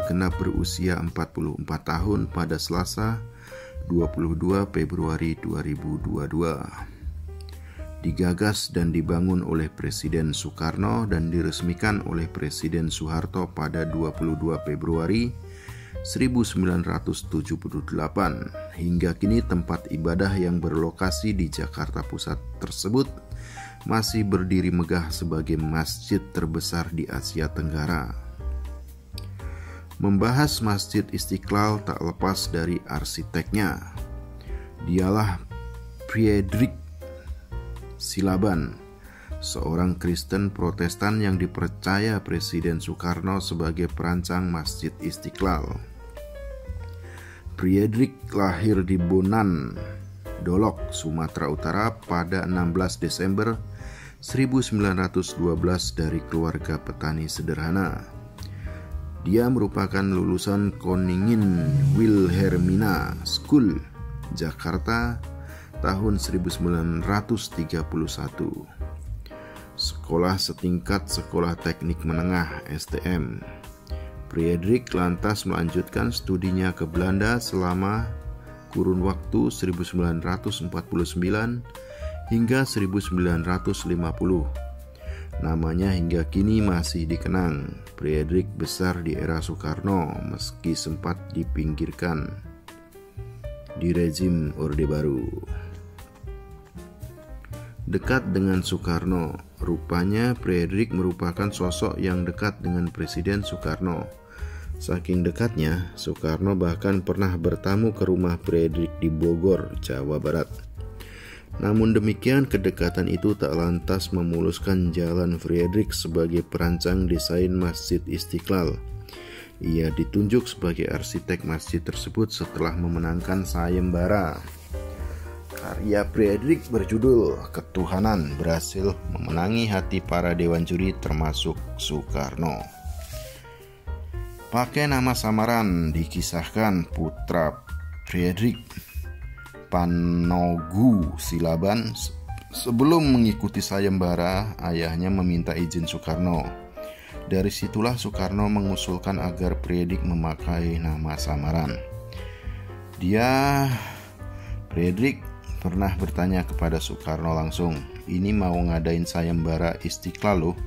genap berusia 44 tahun pada Selasa 22 Februari 2022. Digagas dan dibangun oleh Presiden Soekarno dan diresmikan oleh Presiden Soeharto pada 22 Februari 1978. Hingga kini tempat ibadah yang berlokasi di Jakarta Pusat tersebut masih berdiri megah sebagai masjid terbesar di Asia Tenggara. Membahas Masjid Istiqlal tak lepas dari arsiteknya. Dialah Friedrich Silaban, seorang Kristen Protestan yang dipercaya Presiden Soekarno sebagai perancang Masjid Istiqlal. Friedrich lahir di Bonan, Dolok, Sumatera Utara pada 16 Desember 1912 dari keluarga petani sederhana. Dia merupakan lulusan Koningin Wilhelmina School, Jakarta tahun 1931. Sekolah setingkat Sekolah Teknik Menengah (STM). Friedrich lantas melanjutkan studinya ke Belanda selama kurun waktu 1949 hingga 1950. Namanya hingga kini masih dikenang. Friedrich besar di era Soekarno meski sempat dipinggirkan di rezim Orde Baru. Dekat dengan Soekarno, rupanya Friedrich merupakan sosok yang dekat dengan Presiden Soekarno. Saking dekatnya, Soekarno bahkan pernah bertamu ke rumah Friedrich di Bogor, Jawa Barat. Namun demikian, kedekatan itu tak lantas memuluskan jalan Friedrich sebagai perancang desain Masjid Istiqlal. Ia ditunjuk sebagai arsitek masjid tersebut setelah memenangkan sayembara. Karya Friedrich berjudul Ketuhanan berhasil memenangi hati para dewan juri termasuk Soekarno. Pakai nama samaran dikisahkan putra Friedrich, Panogu Silaban, sebelum mengikuti sayembara, ayahnya meminta izin Soekarno. Dari situlah Soekarno mengusulkan agar Friedrich memakai nama samaran. Friedrich pernah bertanya kepada Soekarno langsung, "Ini mau ngadain sayembara Istiqlal loh,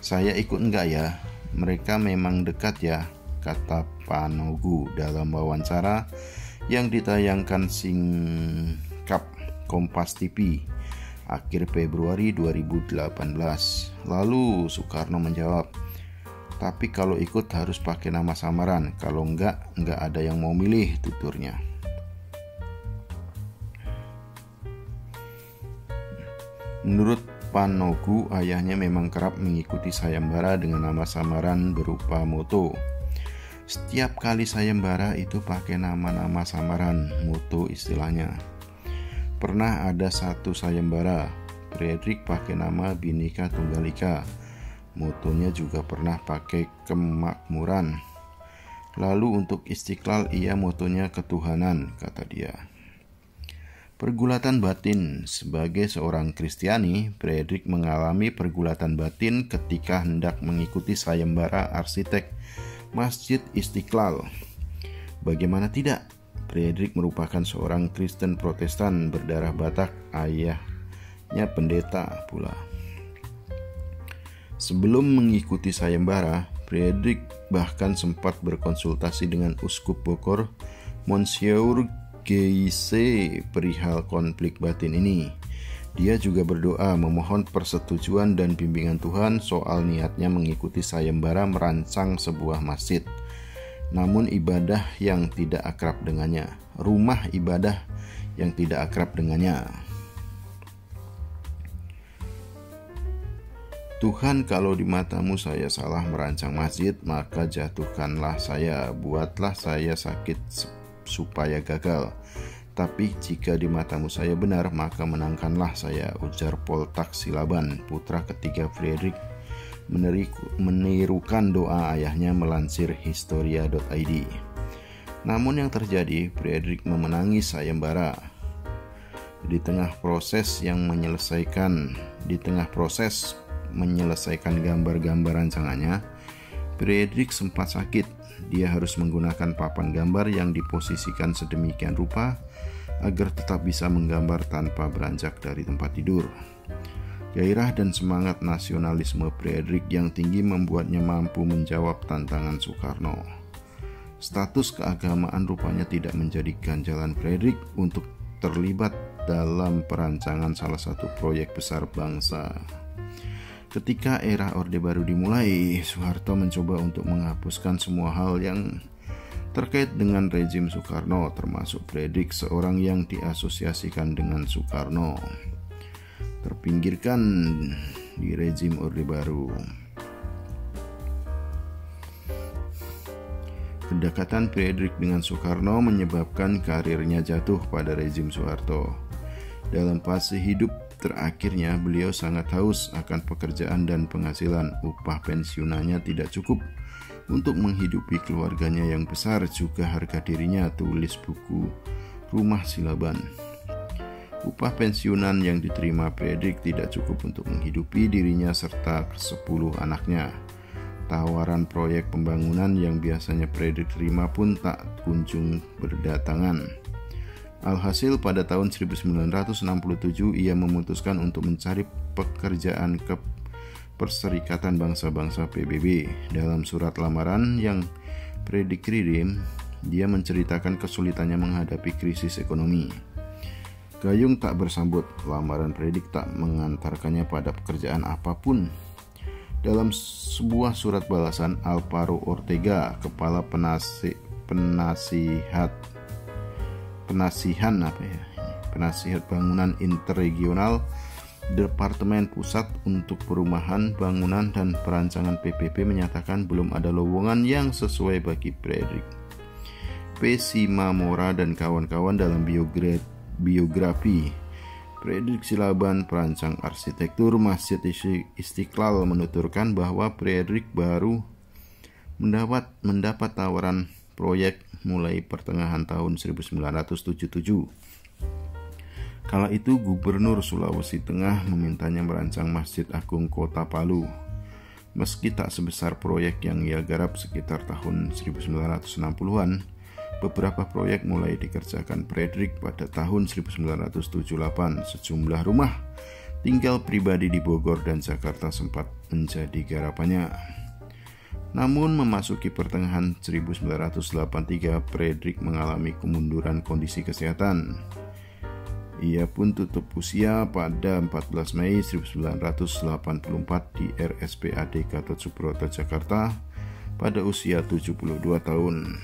saya ikut enggak ya?" "Mereka memang dekat ya," kata Panogu dalam wawancara yang ditayangkan singkap Kompas TV akhir Februari 2018. Lalu Soekarno menjawab, "Tapi kalau ikut harus pakai nama samaran, kalau enggak ada yang mau milih," tuturnya. Menurut Panogu, ayahnya memang kerap mengikuti sayembara dengan nama samaran berupa moto. Setiap kali sayembara itu pakai nama-nama samaran, moto istilahnya. Pernah ada satu sayembara, Friedrich pakai nama Bhinneka Tunggal Ika. Motonya juga pernah pakai kemakmuran. Lalu untuk Istiqlal ia motonya Ketuhanan, kata dia. Pergulatan batin. Sebagai seorang Kristiani, Friedrich mengalami pergulatan batin ketika hendak mengikuti sayembara arsitek Masjid Istiqlal. Bagaimana tidak? Friedrich merupakan seorang Kristen Protestan berdarah Batak, ayahnya pendeta pula. Sebelum mengikuti sayembara, Friedrich bahkan sempat berkonsultasi dengan Uskup Bogor, Monsieur Geise, perihal konflik batin ini. Dia juga berdoa memohon persetujuan dan bimbingan Tuhan soal niatnya mengikuti sayembara merancang sebuah masjid. Namun ibadah yang tidak akrab dengannya, rumah ibadah yang tidak akrab dengannya. "Tuhan, kalau di matamu saya salah merancang masjid, maka jatuhkanlah saya, buatlah saya sakit supaya gagal. Tapi jika di matamu saya benar, maka menangkanlah saya," ujar Poltak Silaban, putra ketiga Friedrich, menirukan doa ayahnya melansir historia.id. Namun yang terjadi, Friedrich memenangi sayembara. Di tengah proses menyelesaikan gambar-gambar rancangannya, Frederick sempat sakit. Dia harus menggunakan papan gambar yang diposisikan sedemikian rupa agar tetap bisa menggambar tanpa beranjak dari tempat tidur. Gairah dan semangat nasionalisme Frederick yang tinggi membuatnya mampu menjawab tantangan Soekarno. Status keagamaan rupanya tidak menjadi ganjalan Frederick untuk terlibat dalam perancangan salah satu proyek besar bangsa. Ketika era Orde Baru dimulai, Soeharto mencoba untuk menghapuskan semua hal yang terkait dengan rezim Soekarno, termasuk Frederick, seorang yang diasosiasikan dengan Soekarno, terpinggirkan di rezim Orde Baru. Kedekatan Frederick dengan Soekarno menyebabkan karirnya jatuh pada rezim Soeharto. Dalam fase hidup terakhirnya, beliau sangat haus akan pekerjaan dan penghasilan. Upah pensiunannya tidak cukup untuk menghidupi keluarganya yang besar, juga harga dirinya, tulis buku Rumah Silaban. Upah pensiunan yang diterima Frederick tidak cukup untuk menghidupi dirinya serta 10 anaknya. Tawaran proyek pembangunan yang biasanya Frederick terima pun tak kunjung berdatangan. Alhasil pada tahun 1967 ia memutuskan untuk mencari pekerjaan ke Perserikatan Bangsa-Bangsa PBB. Dalam surat lamaran yang Frederick kirim, dia menceritakan kesulitannya menghadapi krisis ekonomi. Gayung tak bersambut, lamaran Frederick tak mengantarkannya pada pekerjaan apapun. Dalam sebuah surat balasan, Alvaro Ortega, kepala penasihat bangunan interregional Departemen Pusat untuk Perumahan, Bangunan, dan Perancangan PBB, menyatakan belum ada lowongan yang sesuai bagi Frederick. P. Simamora dan kawan-kawan dalam biografi Frederick Silaban, perancang arsitektur Masjid Istiqlal, menuturkan bahwa Frederick baru mendapat tawaran proyek mulai pertengahan tahun 1977. Kala itu Gubernur Sulawesi Tengah memintanya merancang Masjid Agung Kota Palu. Meski tak sebesar proyek yang ia garap sekitar tahun 1960-an, beberapa proyek mulai dikerjakan Frederick pada tahun 1978. Sejumlah rumah tinggal pribadi di Bogor dan Jakarta sempat menjadi garapannya. Namun memasuki pertengahan 1983, Frederick mengalami kemunduran kondisi kesehatan. Ia pun tutup usia pada 14 Mei 1984 di RSPAD Gatot Subroto, Jakarta pada usia 72 tahun.